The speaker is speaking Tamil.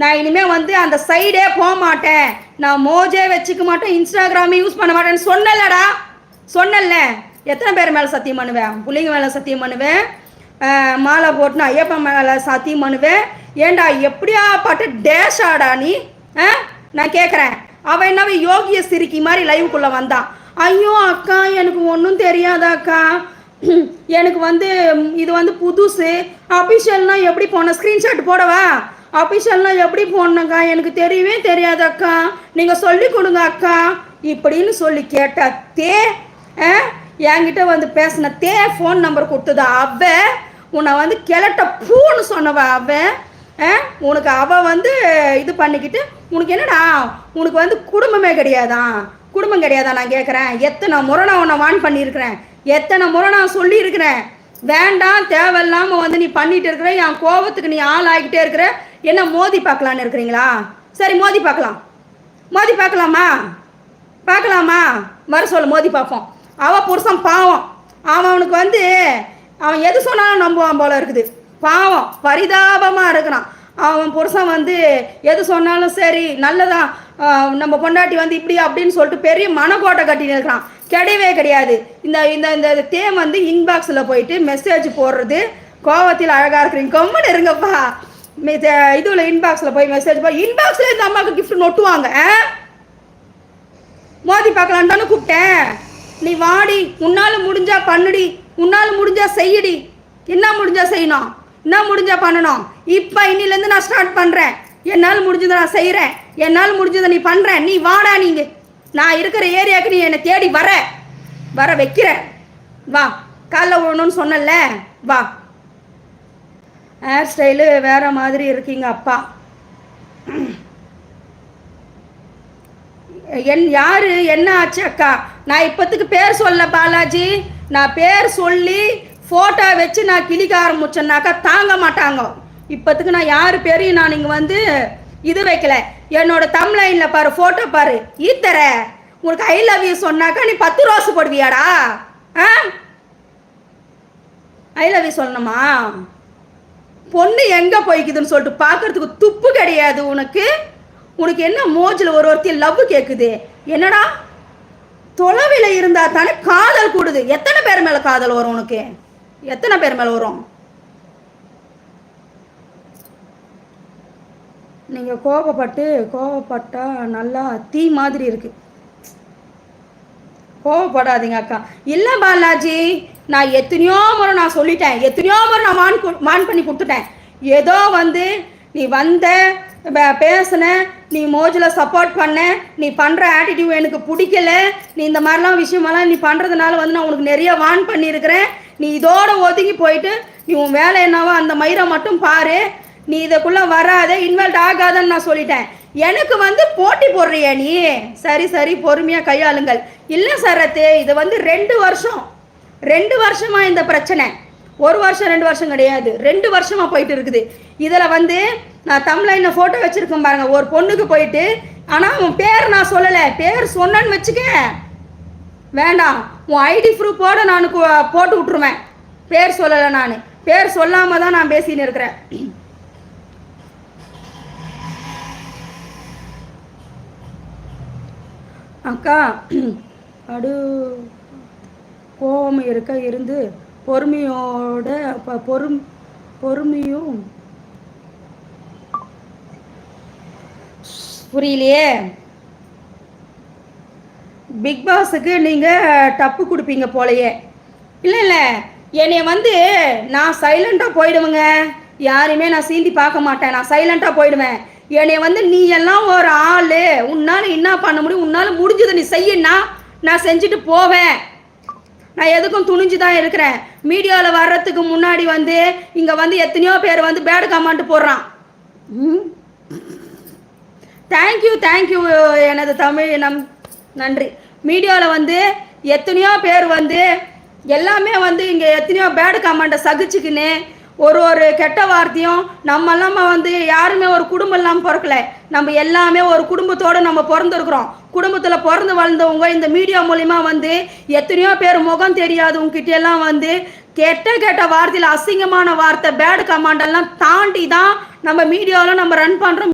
நான் இனிமேல் வந்து அந்த சைடே போக மாட்டேன், நான் மோஜே வச்சுக்க மாட்டேன், இன்ஸ்டாகிராமே யூஸ் பண்ண மாட்டேன்னு சொன்னலடா, சொன்னல. எத்தனை பேர் மேலே சத்தியம் பண்ணுவேன்? பிள்ளைங்க மேலே சத்தியம் பண்ணுவேன், மாலை போட்டுனா ஐயப்பன் மேலே சத்தியம் பண்ணுவேன். ஏண்டா எப்படியா பாட்டு டேஷாடா நீ? நான் கேட்குறேன். அவன் என்னவே யோகிய சிரிக்கி மாதிரி லைவுக்குள்ளே வந்தான். ஐயோ அக்கா எனக்கு ஒன்றும் தெரியாதா அக்கா, எனக்கு வந்து இது வந்து புதுசு, அஃபிஷியல்னா எப்படி போன ஸ்க்ரீன்ஷாட் போடவா, அஃபிஷியல்னா எப்படி போடணுக்கா எனக்கு தெரியவே தெரியாதக்கா, நீங்கள் சொல்லி கொடுங்க அக்கா இப்படின்னு சொல்லி கேட்டே என்கிட்ட வந்து பேசினத்தே ஃபோன் நம்பர் கொடுத்ததா அவ, உன்னை வந்து கிளட்ட பூன்னு சொன்னவ அவ. உனக்கு அவள் வந்து இது பண்ணிக்கிட்டு உனக்கு என்னடா, உனக்கு வந்து குடும்பமே கிடையாதா? குடும்பம் கிடையாதா? நான் கேட்குறேன். எத்தனை முறை நான் உன்னை வான் பண்ணியிருக்கிறேன், எத்தனை முறை நான் சொல்லியிருக்கிறேன், வேண்டாம் தேவையில்லாமல் வந்து நீ பண்ணிட்டு இருக்கிற, என் கோபத்துக்கு நீ ஆள் ஆகிட்டே இருக்கிற, என்ன மோதி பார்க்கலான்னு இருக்கிறீங்களா? சரி மோதி பார்க்கலாம், மோதி பார்க்கலாமா? பார்க்கலாமா? வர சொல்ல மோதி பார்ப்போம். அவள் புருஷன் பாவம், அவனுக்கு வந்து அவன் எது சொன்னாலும் நம்புவான் போல இருக்குது, பாவம் பரிதாபமாக இருக்கிறான். அவன் புருஷன் வந்து எது சொன்னாலும் சரி நல்லதான், நம்ம பொண்டாட்டி வந்து இப்படி அப்படின்னு சொல்லிட்டு பெரிய மனக்கோட்டை கட்டின்னு இருக்கிறான். கிடையவே கிடையாது. இந்த இந்த இந்த தேம் வந்து இன்பாக்ஸில் போயிட்டு மெசேஜ் போடுறது, கோவத்தில் அழகாக இருக்கிறீங்க கம்முன்னு இருங்கப்பா, இதில் இன்பாக்ஸில் போய் மெசேஜ் போய் இன்பாக்ஸில் இந்த அம்மாவுக்கு கிஃப்ட் நொட்டுவாங்க. மோதி பார்க்கலான்னு தானே கூப்பிட்டேன். நீ வாடி, உன்னால் முடிஞ்சா பண்ணுடி, உன்னால் முடிஞ்சா செய்யடி, என்ன முடிஞ்சா செய்யணும், என்ன முடிஞ்சா பண்ணணும். இப்போ இன்னிலேருந்து நான் ஸ்டார்ட் பண்ணுறேன், என்னால் முடிஞ்சதை நான் செய்கிறேன், என்னால் முடிஞ்சதை நீ பண்ணுறேன். நீ வாடா, நீங்கள் நான் இருக்கிற ஏரியாவுக்கு நீ என்னை தேடி வர வைக்கிறேன். வா, காலைல விடணும்னு சொன்னல, வா. ஹேர் ஸ்டைலு வேறு மாதிரி இருக்கீங்க அப்பா. யாரு என்ன ஆச்சு அக்கா? நான் இப்போத்துக்கு பேர் சொல்ல பாலாஜி, நான் பேர் சொல்லி ஃபோட்டோ வச்சு நான் கிளிக்க ஆரம்பிச்சேன்னாக்கா தாங்க மாட்டாங்க. இப்போத்துக்கு நான் யார் பேரையும் நான் இங்கே வந்து இது வைக்கல. என்னோட தம்ப்லைனில் பாரு, ஃபோட்டோ பாரு, ஈத்தர உனக்கு ஐ லவ் யூ சொன்னாக்கா நீ 10 ரோஸ் போடுவியாடா? ஐ லவ் யூ சொல்லணுமா? பொண்ணு எங்கே போய்க்குதுன்னு சொல்லிட்டு பார்க்கறதுக்கு துப்பு கிடையாது உனக்கு. உனக்கு என்ன மோஜில் ஒருத்தையும் லவ் கேட்குது? என்னடா தொலைவில் இருந்தால் தானே காதல் கூடுது. எத்தனை பேர் மேலே காதல் வரும் உனக்கு? எத்தனை பேர் மேலே வரும்? நீங்கள் கோவப்பட்டா நல்லா தீ மாதிரி இருக்கு. கோவப்படாதீங்க அக்கா. இல்லை பாலாஜி, நான் எத்தனையோ முறை நான் சொல்லிட்டேன், எத்தனையோ முறை நான் மான் பண்ணி கொடுத்துட்டேன். ஏதோ வந்து நீ வந்த பேசுன, நீ மோஜில் சப்போர்ட் பண்ண, நீ பண்ணுற ஆட்டிடியூட் எனக்கு பிடிக்கல, நீ இந்த மாதிரிலாம் விஷயமெல்லாம் நீ பண்ணுறதுனால வந்து நான் உனக்கு நிறைய வான் பண்ணியிருக்கிறேன். நீ இதோட ஒதுங்கி போயிட்டு நீ உன் வேலை என்னவோ அந்த மயிரை மட்டும் பாரு, நீ இதுக்குள்ளே வராத, இன்வால்வ் ஆகாதன்னு நான் சொல்லிட்டேன். எனக்கு வந்து போட்டி போடுறியா நீ? சரி பொறுமையாக கையாளுங்கள். இல்லை சரத்து, இது வந்து 2 வருஷமாக இந்த பிரச்சனை. 1 வருஷம் 2 வருஷம் கிடையாது, 2 வருஷமாக போயிட்டு இருக்குது. இதில் வந்து நான் தம்ப்லைனில் ஃபோட்டோ வச்சுருக்கேன் பாருங்க, ஒரு பொண்ணுக்கு போயிட்டு, ஆனால் உன் பேர் நான் சொல்லலை, பேர் சொன்னேன்னு வச்சுக்க வேண்டாம், உன் ஐடி ப்ரூஃபோடு நான் போட்டு விட்ருவேன். பேர் சொல்லலை, நான் பேர் சொல்லாமல் தான் நான் பேசின்னு இருக்கிறேன். அக்கா அடு கோபம் இருந்து பொறுமையோட பொறுமையும் புரியலையே. பிக் பாஸுக்கு நீங்கள் டப்பு கொடுப்பீங்க போலையே. இல்லை என்னைய வந்து நான் சைலண்ட்டாக போயிடுவேங்க, யாரையுமே நான் சீந்தி பார்க்க மாட்டேன், நான் சைலண்ட்டாக போயிடுவேன். என்னைய வந்து நீ எல்லாம் ஒரு ஆள், உன்னால் என்ன பண்ண முடியும், உன்னால் முடிஞ்சதை நீ செய்யனா நான் செஞ்சுட்டு போவேன். நான் எதுக்கும் துணிஞ்சு தான் இருக்கிறேன். மீடியாவில் வர்றதுக்கு முன்னாடி வந்து இங்கே வந்து எத்தனையோ பேர் வந்து பேடு கமெண்ட் போடுறான். தேங்க்யூ எனது தமிழ் நன்றி. மீடியாவில் வந்து எத்தனையோ பேர் வந்து எல்லாமே வந்து இங்கே எத்தனையோ பேடு கமெண்ட்டை சகிச்சுக்கின்னு ஒரு கெட்ட வார்த்தையும், நம்ம வந்து யாருமே ஒரு குடும்பம் இல்லாமல் பிறக்கல, நம்ம எல்லாமே ஒரு குடும்பத்தோடு நம்ம பிறந்திருக்கிறோம். குடும்பத்தில் பிறந்து வளர்ந்தவங்க இந்த மீடியா மூலிமா வந்து எத்தனையோ பேர் முகம் தெரியாதவங்ககிட்ட எல்லாம் வந்து கெட்ட வார்த்தையில் அசிங்கமான வார்த்தை பேடு கமெண்ட் எல்லாம் தாண்டி தான் நம்ம மீடியாவில் நம்ம ரன் பண்ணுறோம்.